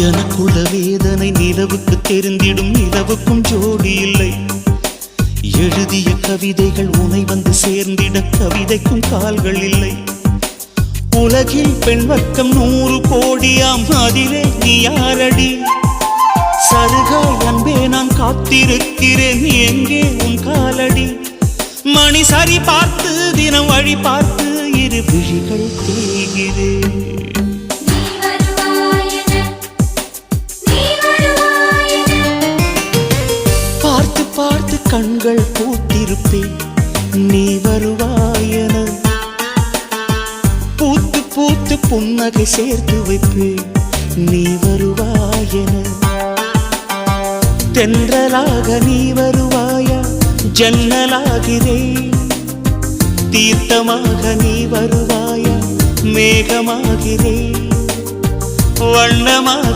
எனக்குள்ள வேதனை நிலவுக்கு தெரிந்திடும், நிலவுக்கும் ஜோடி இல்லை. எழுதிய கவிதைகள் உனை வந்து சேர்ந்திட கவிதைக்கும் கால்கள் இல்லை. உலகில் பெண் வர்க்கம் 100 கோடியாம், அதிலே நீ யாரடி? சருகாய் அன்பே நான் காத்திருக்கிறேன், எங்கே உன் காலடி? மணி சரி பார்த்து தினம் வழி பார்த்து இரு விழிகள் தேய்கிறேன். பார்த்து பார்த்து கண்கள் பூத்திருப்பேன், நீ வருவாயென. பூத்து பூத்து புன்னகை சேர்த்து வைப்பேன், நீ வருவாயென. தென்றலாக நீ வருவாயா? ஜன்னலாகிறேன். தீர்த்தமாக நீ வருவாயா? மேகமாகிறேன். வண்ணமாக